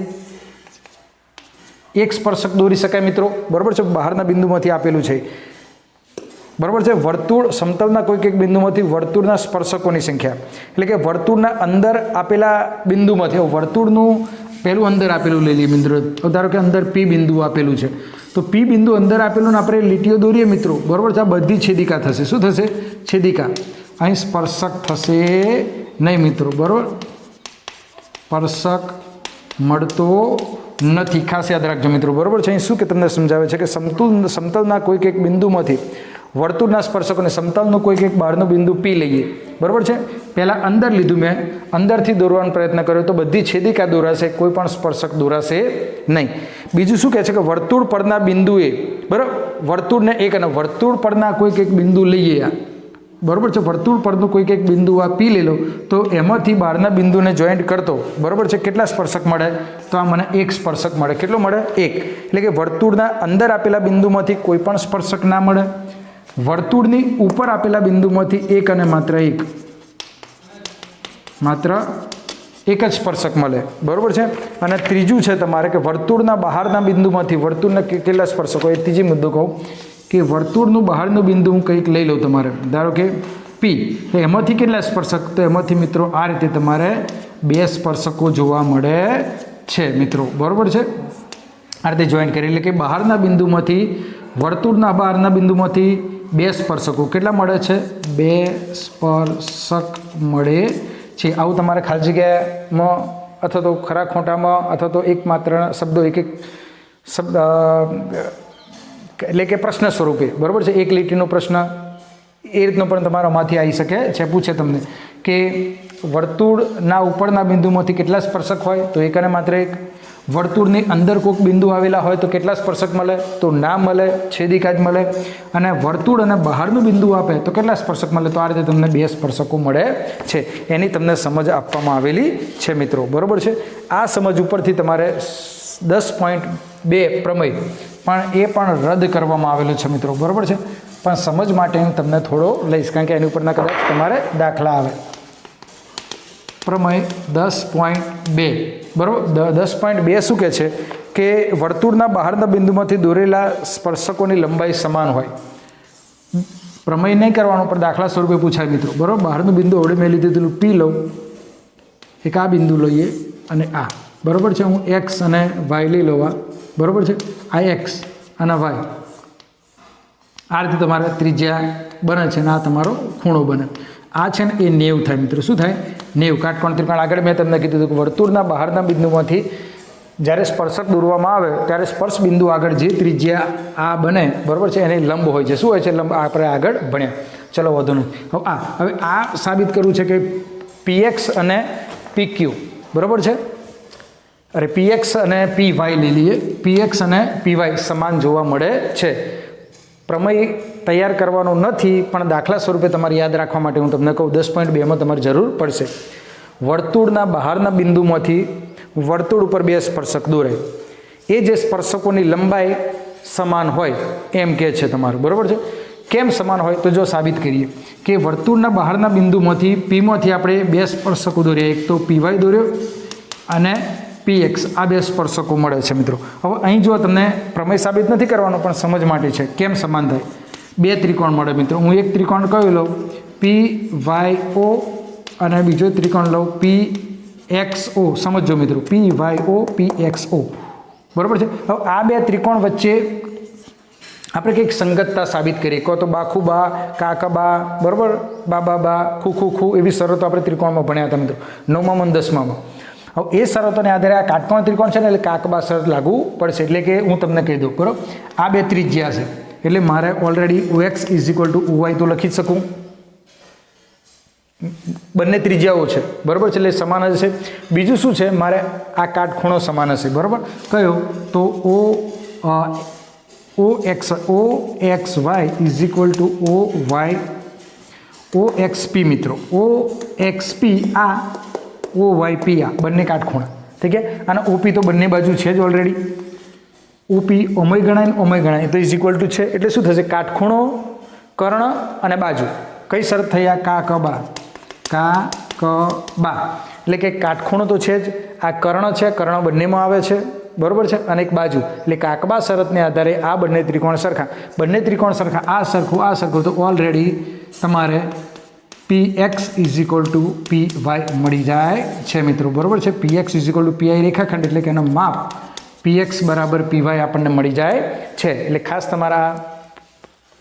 એક સ્પર્શક દોરી શકાય મિત્રો, બરાબર છે, બહારના બિંદુમાંથી આપેલું છે, બરાબર છે. વર્તુળ સમતલના કોઈક એક બિંદુમાંથી વર્તુળના સ્પર્શકોની સંખ્યા, એટલે કે વર્તુળના અંદર આપેલા બિંદુમાંથી, વર્તુળનું પહેલું અંદર આપેલું લઈ લઈએ મિત્રો, ધારો કે અંદર પી બિંદુ આપેલું છે, તો પી બિંદુ અંદર આપેલું ને આપણે લીટીઓ દોરીએ મિત્રો, બરાબર છે. આ બધી છેદિકા થશે. શું થશે? છેદિકા. અહીં સ્પર્શક થશે નહીં મિત્રો, બરાબર. સ્પર્શક મળતો નથી, ખાસ યાદ રાખજો મિત્રો, બરાબર છે. અહીં શું કે તમને સમજાવે છે કે સમતલના કોઈક એક બિંદુમાંથી વર્તુળના સ્પર્શકોને, સમતલનું કોઈક એક બહારનું બિંદુ પી લઈએ, બરાબર છે. પહેલાં અંદર લીધું મેં, અંદરથી દોરવાનો પ્રયત્ન કર્યો તો બધી છેદિકા દોરાશે, કોઈ પણ સ્પર્શક દોરાશે નહીં. બીજું શું કહે છે કે વર્તુળ પરના બિંદુએ, બરાબર, વર્તુળને એક અને વર્તુળ પરના કોઈક એક બિંદુ લઈએ આ, બરાબર છે. વર્તુળ પરનું કોઈક એક બિંદુ આ પી લઈ લો, તો એમાંથી બહારના બિંદુને જોઈન્ટ કરતો, બરાબર છે, કેટલા સ્પર્શક મળે? તો આ મને એક સ્પર્શક મળે. કેટલો મળે? એક. એટલે કે વર્તુળના અંદર આપેલા બિંદુમાંથી કોઈ પણ સ્પર્શક ના મળે, વર્તુળની ઉપર આપેલા બિંદુમાંથી એક અને માત્ર એક જ સ્પર્શક મળે, બરાબર છે. અને ત્રીજું છે તમારે કે વર્તુળના બહારના બિંદુમાંથી વર્તુળના કેટલા સ્પર્શકો, એ ત્રીજી મુદ્દો કહું કે વર્તુળનું બહારનું બિંદુ હું કંઈક લઈ લઉં તમારે, ધારો કે પી, તો એમાંથી કેટલા સ્પર્શક? તો એમાંથી મિત્રો આ રીતે તમારે 2 સ્પર્શકો જોવા મળે છે મિત્રો, બરાબર છે. આ રીતે જોઈન્ટ કરી, એટલે કે બહારના બિંદુમાંથી, વર્તુળના બહારના બિંદુમાંથી 2 સ્પર્શકો કેટલા મળે છે? 2 સ્પર્શક મળે છે. આવું તમારે ખાલી જગ્યામાં અથવા તો ખરા ખોટામાં અથવા તો એક માત્ર શબ્દો એક શબ્દ એટલે કે પ્રશ્ન સ્વરૂપે, બરાબર છે, એક લીટીનો પ્રશ્ન એ રીતનો પણ તમારામાંથી આવી શકે છે. પૂછે તમને કે વર્તુળના ઉપરના બિંદુમાંથી કેટલા સ્પર્શક હોય? તો એક અને માત્ર એક. વર્તુળની અંદર કોઈક બિંદુ આવેલા હોય તો કેટલા સ્પર્શક મળે? તો ના મળે, છેદિકા જ મળે. અને વર્તુળ અને બહારનું બિંદુ આપે તો કેટલા સ્પર્શક મળે? તો આ રીતે તમને 2 સ્પર્શકો મળે છે. એની તમને સમજ આપવામાં આવેલી છે મિત્રો, બરાબર છે. આ સમજ ઉપરથી તમારે 10.2 પ્રમેય પણ રદ કરવામાં આવેલો છે મિત્રો, બરાબર છે. પણ સમજ માટે હું તમને થોડો લઈશ, કારણ કે એની ઉપરના કદાચ તમારે દાખલા આવે. પ્રમેય 10.2, બરાબર. 10.2 શું કહે છે કે વર્તુળના બહારના બિંદુમાંથી દોરેલા સ્પર્શકોની લંબાઈ સમાન હોય. પ્રમેય નહીં કરવાનું, પણ દાખલા સ્વરૂપે પૂછાય મિત્રો, બરાબર. બહારનું બિંદુ હવે મેં લીધેલું પી લઉં, એક આ બિંદુ લઈએ અને આ, બરાબર છે. હું એક્સ અને વાય લઈ લઉં, બરાબર છે. આ એક્સ અને વાય, આ રીતે તમારે ત્રિજ્યા બને છે અને આ તમારો ખૂણો બને. આ છે ને એ 90 થાય મિત્રો. શું થાય? 90. કાટકોણ ત્રિકોણ આગળ મેં તમને કીધું હતું કે વર્તુળના બહારના બિંદુમાંથી જ્યારે સ્પર્શક દોરવામાં આવે ત્યારે સ્પર્શ બિંદુ આગળ જે ત્રિજ્યા આ બને, બરાબર છે, એને લંબ હોય છે. શું હોય છે? લંબ. આપણે આગળ ભણ્યા. ચલો વધુ નહીં. હવે આ સાબિત કરવું છે કે પીએક્સ અને પીક્યુ, બરાબર છે, અરે પીએક્સ અને પીવાય લઈ લઈએ. પીએક્સ અને પીવાય સમાન જોવા મળે છે. પ્રમેય તૈયાર કરવાનો નથી, પણ દાખલા સ્વરૂપે તમારે યાદ રાખવા માટે હું તમને કહું 10.2માં તમારે જરૂર પડશે. વર્તુળના બહારના બિંદુમાંથી વર્તુળ ઉપર બે સ્પર્શક દોરાય, એ જે સ્પર્શકોની લંબાઈ સમાન હોય એમ કે છે તમારું, બરાબર છે. કેમ સમાન હોય તો જો સાબિત કરીએ કે વર્તુળના બહારના બિંદુમાંથી પીમાંથી આપણે બે સ્પર્શકો દોર્યા, એક તો પીવાય દોર્યો અને પીએક્સ, આ બે સ્પર્શકો મળે છે મિત્રો. હવે અહીં જો તમને પ્રમેય સાબિત નથી કરવાનો, પણ સમજ માટે છે કેમ સમાન થાય. બે ત્રિકોણ મળે મિત્રો. હું એક ત્રિકોણ કયો લઉં, PYO, અને બીજો ત્રિકોણ લઉં PXO. સમજો મિત્રો, PYO PXO, બરાબર છે. હવે આ બે ત્રિકોણ વચ્ચે આપણે કંઈક સંગતતા સાબિત કરીએ, કહો તો બાખુ બા, કાકા બા, બરાબર, બાબા બા, ખુ ખુ, એવી શરતો આપણે ત્રિકોણમાં ભણ્યા હતા મિત્રો, 9માં અને 10માં. હવે એ શરતોને આધારે આ કાટકોણ ત્રિકોણ છે ને, એટલે કાકબા શરત લાગુ પડશે. એટલે કે હું તમને કહી દઉં, બરાબર, આ બે ત્રિજ્યા છે, એટલે મારે ઓલરેડી OX = OY તો લખી જ શકું. બંને ત્રિજ્યાઓ છે, બરાબર છે, એટલે સમાન જ છે. બીજું શું છે, મારે આ કાટખૂણો સમાન હશે, બરાબર. કયો તો OXY = OXP મિત્રો. OXP આ OYP આ બંને કાટખૂણા, ઠીક છે. અને OP તો બંને બાજુ છે જ ઓલરેડી. OP ઓમય ગણાય ને ઓમય ગણાય તો = છે. એટલે શું થશે, કાટખૂણો, કર્ણ અને બાજુ. કઈ શરત થઈ આ, કાકબા, એટલે કે કાટખૂણો તો છે જ, આ કર્ણ છે, કર્ણ બંનેમાં આવે છે, બરાબર છે, અને એક બાજુ, એટલે કાકબા શરતને આધારે આ બંને ત્રિકોણ સરખા, આ સરખું તો ઓલરેડી તમારે PX = PY મળી જાય છે મિત્રો, બરાબર છે. PX = PI રેખાખંડ, એટલે કે એનો માપ PX = PY આપણને મળી જાય છે. એટલે ખાસ તમારા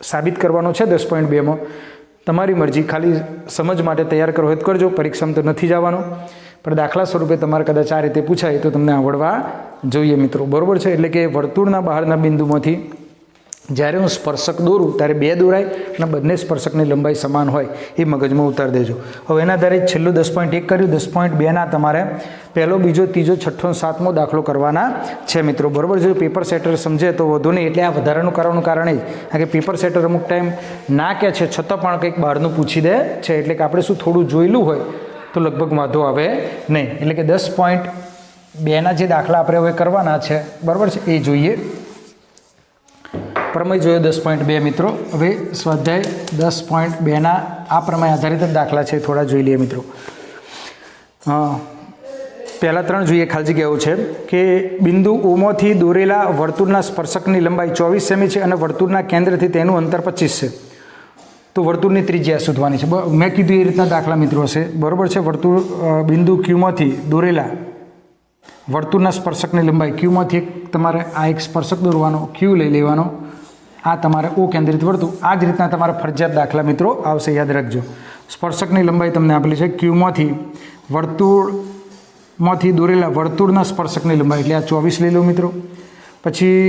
સાબિત કરવાનો છે 10.2માં. તમારી મરજી, ખાલી સમજ માટે તૈયાર કરો હોય તો કરજો, પરીક્ષામાં તો નથી જવાનું, પણ દાખલા સ્વરૂપે તમારે કદાચ આ રીતે પૂછાય તો તમને આવડવા જોઈએ મિત્રો, બરાબર છે. એટલે કે વર્તુળના બહારના બિંદુમાંથી જ્યારે હું સ્પર્શક દોરું ત્યારે બે દોરાય અને બંને સ્પર્શકની લંબાઈ સમાન હોય એ મગજમાં ઉતારી દેજો. હવે એના આધારે છેલ્લું 10.1 કર્યું. 10.2ના તમારે પહેલો, બીજો, ત્રીજો, છઠ્ઠો, 7મો દાખલો કરવાના છે મિત્રો, બરાબર. જો પેપર સેટર સમજે તો વધુ નહીં. એટલે આ વધારાનું કરવાનું કારણ એ કે પેપર સેટર અમુક ટાઈમ ના કહે છે, છતાં પણ કંઈક બહારનું પૂછી દે છે. એટલે કે આપણે શું થોડું જોયેલું હોય તો લગભગ વાંધો આવે નહીં. એટલે કે 10.2ના જે દાખલા આપણે હવે કરવાના છે, બરાબર છે, એ જોઈએ. પ્રમેય જોયો 10.2 મિત્રો. હવે સ્વાધ્યાય 10.2ના આ પ્રમેય આધારિત જ દાખલા છે, થોડા જોઈ લઈએ મિત્રો. પહેલાં 3 જોઈએ. ખાલી જગ્યાઓ છે કે બિંદુ ઓમાંથી દોરેલા વર્તુળના સ્પર્શકની લંબાઈ 24 સેમી છે અને વર્તુળના કેન્દ્રથી તેનું અંતર 25 છે. તો વર્તુળની ત્રિજ્યા શોધવાની છે. મેં કીધું એ રીતના દાખલા મિત્રો હશે, બરાબર છે. વર્તુળ બિંદુ ક્યુમાંથી દોરેલા વર્તુળના સ્પર્શકની લંબાઈ, ક્યુમાંથી તમારે આ એક સ્પર્શક દોરવાનો, ક્યુ લઈ લેવાનો, આ તમારે O કેન્દ્રિત વર્તુળ. આ જ રીતના તમારા ફરજિયાત દાખલા મિત્રો આવશે, યાદ રાખજો. સ્પર્શકની લંબાઈ તમને આપેલી છે, ક્યુમાંથી વર્તુળમાંથી દોરેલા વર્તુળના સ્પર્શકની લંબાઈ, એટલે આ 24 લઈ લો મિત્રો. પછી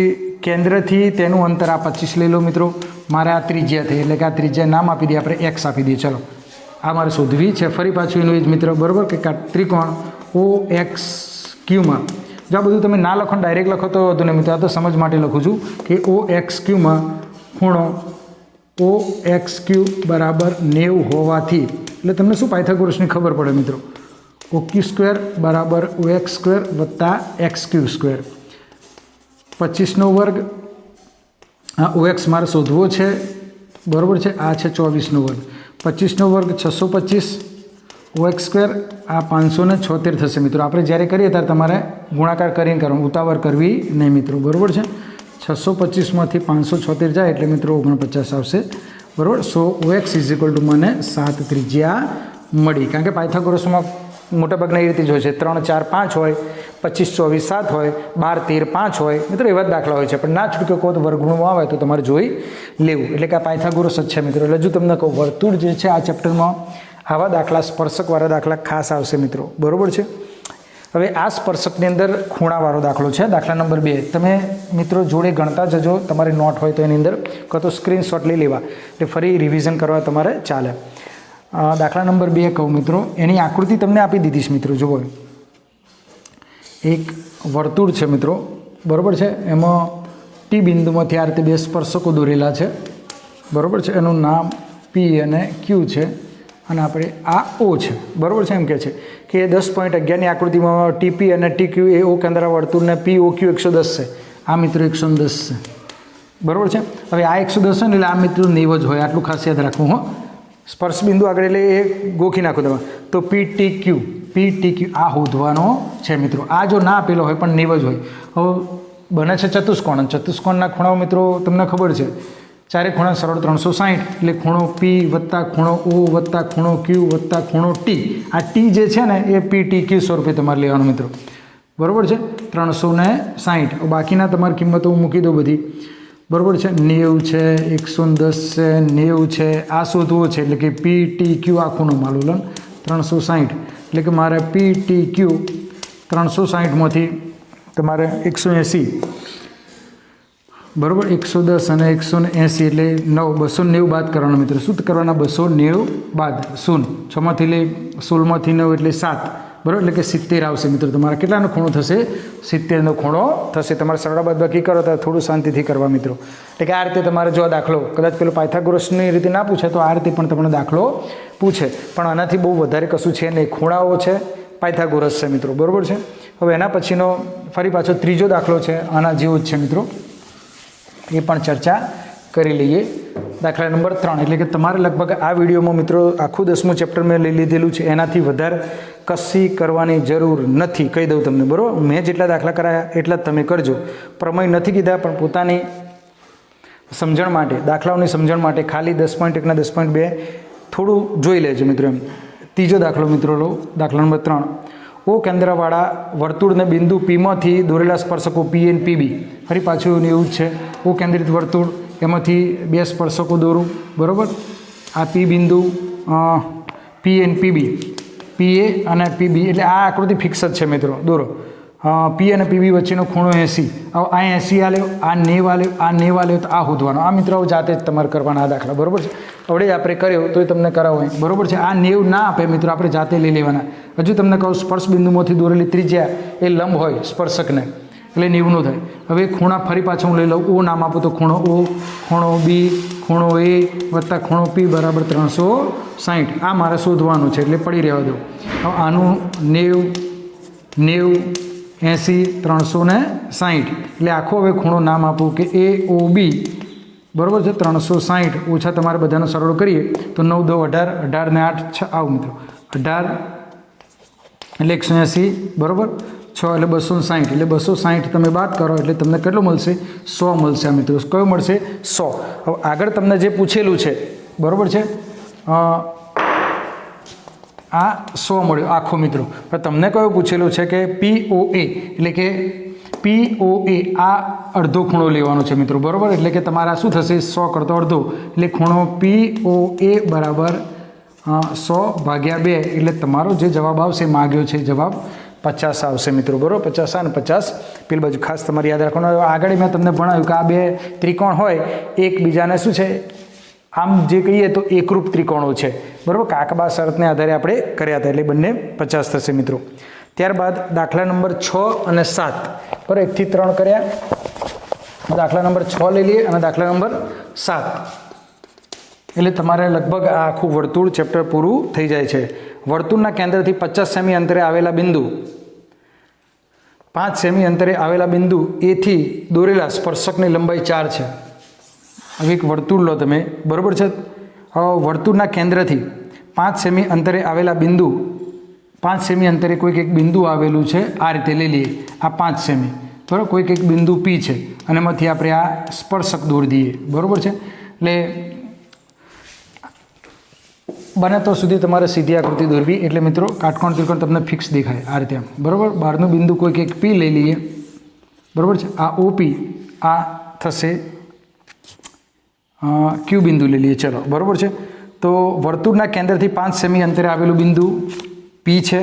કેન્દ્રથી તેનું અંતર આ 25 લઈ લો મિત્રો. મારે આ ત્રિજ્યા થઈ, એટલે કે આ ત્રિજ્યા નામ આપી દઈએ આપણે, X આપી દઈએ. ચલો, આ મારે શોધવી છે. ફરી પાછું એનું એ જ મિત્રો, બરાબર, કે ત્રિકોણ OXQમાં, જો આ બધું તમે ના લખો, ડાયરેક્ટ લખો તો વધુ નહીં મિત્રો, આ તો સમજ માટે લખું છું કે OXQમાં ખૂણો OXQ = 90 હોવાથી, એટલે તમને શું પાયથાગોરસની ખબર પડે મિત્રો, OQ² = OX² + XQ², 25નો વર્ગ. આ OX મારે શોધવો છે, બરાબર છે. આ છે 24નો વર્ગ, 25નો વર્ગ 625, OX² આ 576 થશે મિત્રો. આપણે જ્યારે કરીએ ત્યારે તમારે ગુણાકાર કરીને કરવાનું, ઉતાવળ કરવી નહીં મિત્રો, બરાબર છે. 625માંથી 576 જાય એટલે મિત્રો 49 આવશે, બરાબર. સો OX = મને 7 ત્રિજ્યા મળી. કારણ કે પાયથાગોરસમાં મોટાભાગના એ રીતે જ હોય છે, 3 4 5 હોય, 25 24 7 હોય, 12 13 5 હોય મિત્રો, એવા જ દાખલા હોય છે. પણ ના છૂટકે કહો તો વર્ગમૂળમાં આવે તો તમારે જોઈ લેવું. એટલે કે આ પાયથાગોરસ જ છે મિત્રો. એટલે જો તમને કહું, વર્તુળ જે છે આ ચેપ્ટરમાં આવા દાખલા, સ્પર્શકવાળા દાખલા ખાસ આવશે મિત્રો, બરાબર છે. હવે આ સ્પર્શકની અંદર ખૂણાવાળો દાખલો છે, દાખલા નંબર 2. તમે મિત્રો જોડે ગણતા જજો, તમારી નોટ હોય તો એની અંદર, કાં તો સ્ક્રીનશોટ લઈ લેવા, એટલે ફરી રિવિઝન કરવા તમારે ચાલે. દાખલા નંબર 2 કહું મિત્રો, એની આકૃતિ તમને આપી દીધી છે મિત્રો. જુઓ, એક વર્તુળ છે મિત્રો, બરાબર છે. એમાં T ટી બિંદુમાંથી આ રીતે બે સ્પર્શકો દોરેલા છે, બરાબર છે. એનું નામ પી અને ક્યુ છે અને આપણે આ ઓ છે, બરાબર છે. એમ કહે છે કે 10.11ની આકૃતિમાં ટીપી અને ટીક્યુ એ ઓ કેન્દ્ર વર્તુળને પી ઓ ક્યુ 110 છે. આ મિત્રો 110 છે, બરાબર છે. હવે આ 110 છે ને એટલે આ મિત્રો 90 જ હોય, આટલું ખાસ યાદ રાખવું. હો, સ્પર્શ બિંદુ આગળ એટલે એ ગોખી નાખો તમે. તો પી ટી ક્યુ આ શોધવાનો છે મિત્રો. આ જો ના આપેલો હોય પણ 90 જ હોય. હવે બને છે ચતુષ્કોણ, અને ચતુષ્કોણના ખૂણાઓ મિત્રો તમને ખબર છે, ચારે ખૂણા સરળ 360, એટલે ખૂણો પી વત્તા ખૂણો ઓ વત્તા ખૂણો ક્યુ વત્તા ખૂણો ટી. આ ટી જે છે ને એ પી ટી ક્યુ સ્વરૂપે તમારે લેવાનું મિત્રો, બરાબર છે. 360. બાકીના તમારી કિંમતો હું મૂકી દઉં બધી, બરાબર છે. 90 છે, 110 છે, 90 છે. આ શોધવું છે એટલે કે પી ટી ક્યુ આખુંનું માલુલન 360, એટલે કે મારે પી ટી ક્યુ 360માંથી તમારે 180, બરાબર, 110 અને 180 એટલે 290 બાદ કરવાના મિત્રો. શું કરવાના? 290 બાદ 0, 6માંથી લઈ 16માંથી 9 એટલે 7, બરાબર, એટલે કે 70 આવશે મિત્રો. તમારે કેટલાનો ખૂણો થશે? 70નો ખૂણો થશે. તમારે સરળ બાદબાકી કરો તો થોડું શાંતિથી કરવા મિત્રો. એટલે કે આ રીતે તમારે જો દાખલો કદાચ પેલો પાયથાગોરસની રીતે ના પૂછે તો આ રીતે પણ તમને દાખલો પૂછે, પણ આનાથી બહુ વધારે કશું છે નહીં. ખૂણાઓ છે, પાયથાગોરસ છે મિત્રો, બરાબર છે. હવે એના પછીનો ફરી પાછો ત્રીજો દાખલો છે, આના જેવો જ છે મિત્રો, એ પણ ચર્ચા કરી લઈએ. દાખલા નંબર 3, એટલે કે તમારે લગભગ આ વિડીયોમાં મિત્રો આખું 10મું ચેપ્ટર મેં લઈ લીધેલું છે, એનાથી વધારે કશી કરવાની જરૂર નથી, કહી દઉં તમને, બરાબર. મેં જેટલા દાખલા કરાયા એટલા જ તમે કરજો. પ્રમેય નથી કીધા, પણ પોતાની સમજણ માટે, દાખલાઓની સમજણ માટે ખાલી 10.1 ના 10.2 થોડું જોઈ લેજો મિત્રો. એમ ત્રીજો દાખલો મિત્રો લો, દાખલા નંબર 3. ઓ કેન્દ્રવાળા વર્તુળને બિંદુ પીમાંથી દોરેલા સ્પર્શકો પી એન પીબી. ફરી પાછું એવું જ છે, ઓ કેન્દ્રિત વર્તુળ, એમાંથી બે સ્પર્શકો દોરું, બરાબર. આ પી બિંદુ, પી એન પીબી, પી એ અને પીબી, એટલે આ આકૃતિ ફિક્સ જ છે મિત્રો, દોરો. પી અને પીબી વચ્ચેનો ખૂણો 80. હવે આ 80 આલ્યો, આ 90 આલ્યો, આ 90 આલ્યો, તો આ શોધવાનો. આ મિત્રો જાતે જ તમારે કરવાના આ દાખલા, બરાબર છે. હવે આપણે કર્યો તો તમને કરાવો, બરાબર છે. આ 90 ના આપે મિત્રો, આપણે જાતે લઈ લેવાના. હજુ તમને કહું, સ્પર્શ બિંદુમાંથી દોરેલી ત્રિજ્યા એ લંબ હોય સ્પર્શકને, એટલે 90 થાય. હવે ખૂણા ફરી પાછું હું લઈ લઉં. ઓ નામ આપું તો ખૂણો ઓ, ખૂણો બી, ખૂણો એ વત્તા ખૂણો પી બરાબર 360. આ મારે શોધવાનું છે, એટલે પડી રહેવા દો. હવે આનું 90, 90, 80, 360, એટલે આખો હવે ખૂણો નામ આપું કે એ ઓ બી, બરાબર છે. 360 ઓછા તમારે બધાનો સરળ કરીએ તો 9 2 18, 18 ને 8 6, આવું મિત્રો 18 એટલે 180, બરાબર. 6 એટલે 260, એટલે 260 તમે બાદ કરો એટલે તમને કેટલો મળશે? 100 મળશે આ મિત્રો. કયો મળશે? 100. હવે આગળ તમને જે પૂછેલું છે, બરાબર છે, આ 100 મળ્યો આખો મિત્રો. પણ તમને કયો પૂછેલું છે કે પી ઓ એ, એટલે કે પી ઓ એ આ અડધો ખૂણો લેવાનો છે મિત્રો, બરાબર. એટલે કે તમારે આ શું થશે? 100 કરતો અડધો, એટલે ખૂણો પી ઓ એ બરાબર 100 ભાગ્યા 2, એટલે તમારો જે જવાબ આવશે માગ્યો છે જવાબ 50 આવશે મિત્રો, બરાબર. 50 અને 50 પેલી બાજુ ખાસ તમારે યાદ રાખવાનું. આગળ મેં તમને ભણાવ્યું કે આ બે ત્રિકોણ હોય, એકબીજાને શું છે, આમ જે કહીએ તો એકરૂપ ત્રિકોણો છે, બરાબર. કાકબા શરતને આધારે આપણે કર્યા હતા, એટલે બંને 50 થશે મિત્રો. ત્યારબાદ દાખલા નંબર 6 અને 7, બરાબર, 1 થી 3 કર્યા. દાખલા નંબર 6 લઈ લઈએ અને દાખલા નંબર 7, એટલે તમારે લગભગ આ આખું વર્તુળ ચેપ્ટર પૂરું થઈ જાય છે. વર્તુળના કેન્દ્રથી 50 સેમી અંતરે આવેલા બિંદુ, 5 સેમી અંતરે આવેલા બિંદુ એથી દોરેલા સ્પર્શકની લંબાઈ 4 છે. હવે એક વર્તુળ લો તમે, બરાબર છે. વર્તુળના કેન્દ્રથી 5 સેમી અંતરે આવેલા બિંદુ, 5 સેમી અંતરે કોઈક એક બિંદુ આવેલું છે, આ રીતે લઈ લઈએ. આ 5 સેમી, બરાબર, કોઈક એક બિંદુ પી છે અને એમાંથી આપણે આ સ્પર્શક દોરી દઈએ, બરાબર છે. એટલે બને તો સુધી તમારે સીધી આકૃતિ દોરવી, એટલે મિત્રો કાટકોણ ત્રિકોણ તમને ફિક્સ દેખાય આ રીતે, બરાબર. બહારનું બિંદુ કોઈક એક પી લઈ લઈએ, બરાબર છે. આ ઓપી, આ થશે ક્યુ બિંદુ લઈ લઈએ, ચલો, બરાબર છે. તો વર્તુળના કેન્દ્રથી 5 સેમી અંતરે આવેલું બિંદુ પી છે.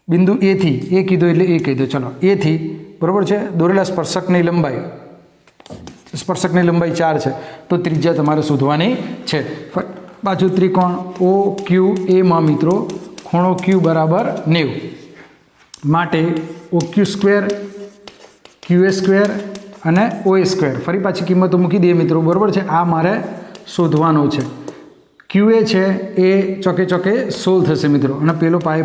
બિંદુ એથી, એ કીધો એટલે એ કહી દો, ચલો, એથી, બરાબર છે, દોરેલા સ્પર્શકની લંબાઈ 4 છે. તો ત્રિજ્યા તમારે શોધવાની છે. પાછું ત્રિકોણ ઓ ક્યુ એમાં મિત્રો ખૂણો ક્યુ બરાબર 90, માટે ઓ ક્યુ સ્ક્વેર, ક્યુ એ સ્ક્વેર અને OA સ્ક્વેર ફરી પાછી કિંમતો મૂકી દઈએ મિત્રો, બરાબર છે. આ મારે શોધવાનો છે. QA છે એ ચોકે ચોકે 16 થશે મિત્રો, અને પેલો પાએ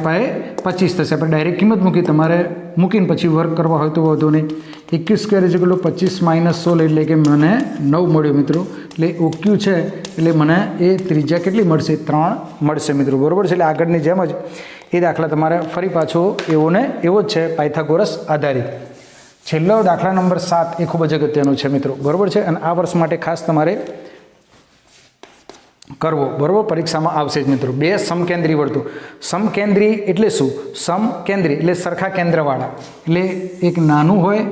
25 થશે. આપણે ડાયરેક્ટ કિંમત મૂકી, તમારે મૂકીને પછી વર્ક કરવા હોય તો વાંધો નહીં. AQ square is equal to 25 - 16 એટલે કે મને 9 મળ્યો મિત્રો. એટલે OQ છે એટલે મને એ ત્રિજ્યા કેટલી મળશે? 3 મળશે મિત્રો, બરાબર છે. એટલે આગળની જેમ જ એ દાખલા તમારે ફરી પાછો એવો ને એવો જ છે, પાયથાગોરસ આધારિત. છેલ્લો દાખલા નંબર 7 એ ખૂબ જ અગત્યનો છે મિત્રો, બરાબર છે. અને આ વર્ષ માટે ખાસ તમારે કરવો, બરાબર, પરીક્ષામાં આવશે જ મિત્રો. 2 સમકેન્દ્રી વર્તુળ. સમકેન્દ્રી એટલે શું? સમકેન્દ્રી એટલે સરખા કેન્દ્રવાળા, એટલે એક નાનું હોય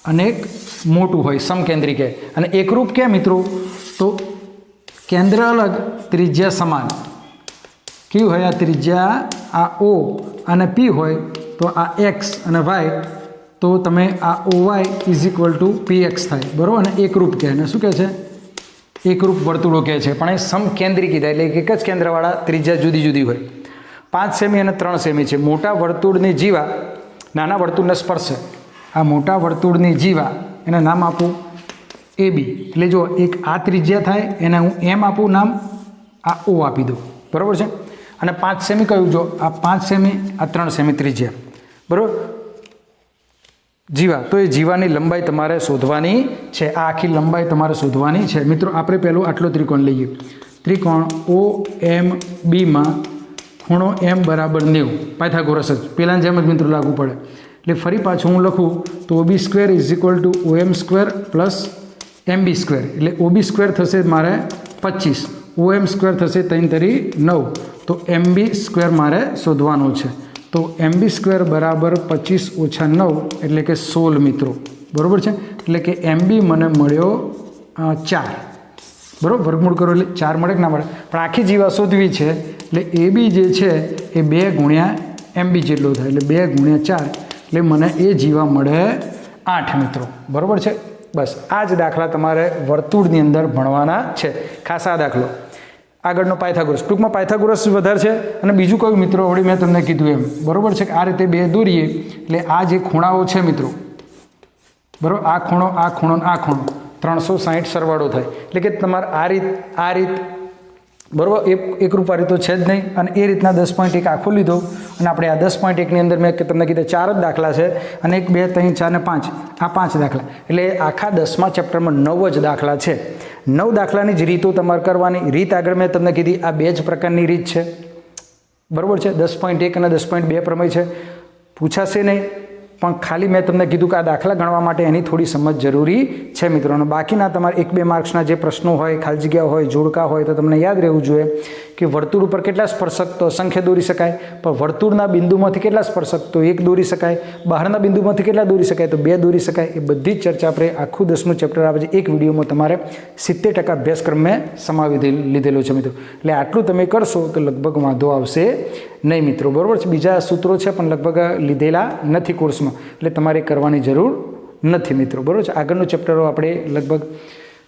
અને એક મોટું હોય, સમકેન્દ્રી કહે. અને એકરૂપ કે મિત્રો, તો કેન્દ્ર અલગ, ત્રિજ્યા સમાન. કેવું હોય? આ ત્રિજ્યા આ O અને P હોય તો આ X અને Y, તો તમે આ OY is equal to PX થાય, બરાબર. અને એકરૂપ કહે. અને શું કહે છે? એકરૂપ વર્તુળો કહે છે. પણ એ સમકેન્દ્રી કીધા એટલે એક જ કેન્દ્રવાળા, ત્રિજ્યા જુદી જુદી હોય. 5 સેમી અને 3 સેમી છે. મોટા વર્તુળની જીવા નાના વર્તુળને સ્પર્શે. આ મોટા વર્તુળની જીવા એને નામ આપું AB. એટલે જો એક આ ત્રિજ્યા થાય એને હું M આપું નામ, આ O આપી દઉં, બરાબર છે. અને 5 સેમી કયું? જો આ 5 સેમી, આ 3 સેમી ત્રિજ્યા, બરાબર, જીવા. તો એ જીવાની લંબાઈ તમારે શોધવાની છે. આ આખી લંબાઈ તમારે શોધવાની છે મિત્રો. આપણે પહેલું આટલો ત્રિકોણ લઈએ. ત્રિકોણ OMB માં ખૂણો M બરાબર 90. પાયથાગોરસ જ પહેલાંની જેમ જ મિત્રો લાગુ પડે. એટલે ફરી પાછું હું લખું તો OB square is equal to OM square plus MB square. એટલે OB સ્ક્વેર થશે મારે 25, OM સ્ક્વેર થશે 3 તરી 9, તો MB સ્ક્વેર મારે શોધવાનો છે. તો MB સ્ક્વેર બરાબર 25 ઓછા 9 એટલે કે 16 મિત્રો, બરાબર છે. એટલે કે MB મને મળ્યો 4, બરાબર. વર્ગમૂળ કરો એટલે 4 મળે કે ના મળે? પણ આખી જીવા શોધવી છે એટલે AB જે છે એ 2 ગુણ્યા MB જેટલો થાય, એટલે 2 ગુણ્યા 4 એટલે મને એ જીવા મળે 8 મિત્રો, બરાબર છે. બસ આ જ દાખલા તમારે વર્તુળની અંદર ભણવાના છે, ખાસ આ દાખલો. આગળનો પાયથાગોરસ. ટૂંકમાં પાયથાગોરસ વધારે છે. અને બીજું કયું મિત્રો? વળી મેં તમને કીધું એમ, બરાબર છે, કે આ રીતે 2 દોરીએ એટલે આ જે ખૂણાઓ છે મિત્રો, બરાબર, આ ખૂણો, આ ખૂણો, આ ખૂણો 360 સરવાળો થાય. એટલે કે તમારે આ રીત, બરાબર, એકરૂપ રીતો છે જ નહીં. અને એ રીતના 10.1 આખો લીધો. અને આપણે આ 10.1ની અંદર મેં તમને કીધા 4 જ દાખલા છે, અને 1 2 3 4 અને 5, આ 5 દાખલા. એટલે આખા 10મા ચેપ્ટરમાં 9 જ દાખલા છે. 9 દાખલાની જ રીતો તમારે કરવાની. રીત આગળ મેં તમને કીધી, આ 2 જ પ્રકારની રીત છે, બરાબર છે. 10.1 અને 10.2 પ્રમેય છે, પૂછાશે નહીં. પણ ખાલી મેં તમને કીધું કે આ દાખલા ગણવા માટે એની થોડી સમજ જરૂરી છે મિત્રો. અને બાકીના તમારે 1-2 માર્ક્સના જે પ્રશ્નો હોય, ખાલી જગ્યા હોય, જોડકા હોય, તો તમને યાદ રહેવું જોઈએ કે વર્તુળ ઉપર કેટલા સ્પર્શક? તો અસંખ્ય દોરી શકાય. પણ વર્તુળના બિંદુમાંથી કેટલા સ્પર્શક? તો 1 દોરી શકાય. બહારના બિંદુમાંથી કેટલા દોરી શકાય? તો 2 દોરી શકાય. એ બધી જ ચર્ચા આપણે આખું 10મું ચેપ્ટર આવે છે એક વિડીયોમાં તમારે 70% અભ્યાસક્રમ મેં સમાવી લીધેલો છે મિત્રો. એટલે આટલું તમે કરશો તો લગભગ વાંધો આવશે નહીં મિત્રો, બરાબર છે. બીજા સૂત્રો છે પણ લગભગ લીધેલા નથી કોર્સમાં, એટલે તમારે કરવાની જરૂર નથી મિત્રો, બરાબર છે. આગળનું ચેપ્ટરો આપણે લગભગ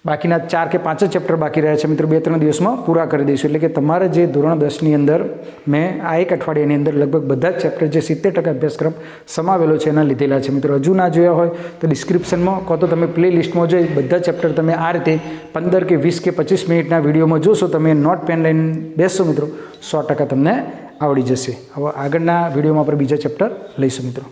બાકીના 4 કે 5 જ ચેપ્ટર બાકી રહ્યા છે મિત્રો, 2-3 દિવસમાં પૂરા કરી દઈશું. એટલે કે તમારે જે ધોરણ 10ની અંદર મેં આ એક અઠવાડિયાની અંદર લગભગ બધા જ ચેપ્ટર જે 70% અભ્યાસક્રમ સમાવેલો છે એના લીધેલા છે મિત્રો. હજુ ના જોયા હોય તો ડિસ્ક્રિપ્શનમાં કહો તો તમે પ્લે લિસ્ટમાં જોઈ બધા ચેપ્ટર તમે આ રીતે 15 કે 20 કે 25 મિનિટના વિડીયોમાં જોશો. તમે નોટ પેન લઈને બેસશો મિત્રો, 100% તમને આવડી જશે. હવે આગળના વિડીયોમાં આપણે બીજા ચેપ્ટર લઈશું મિત્રો.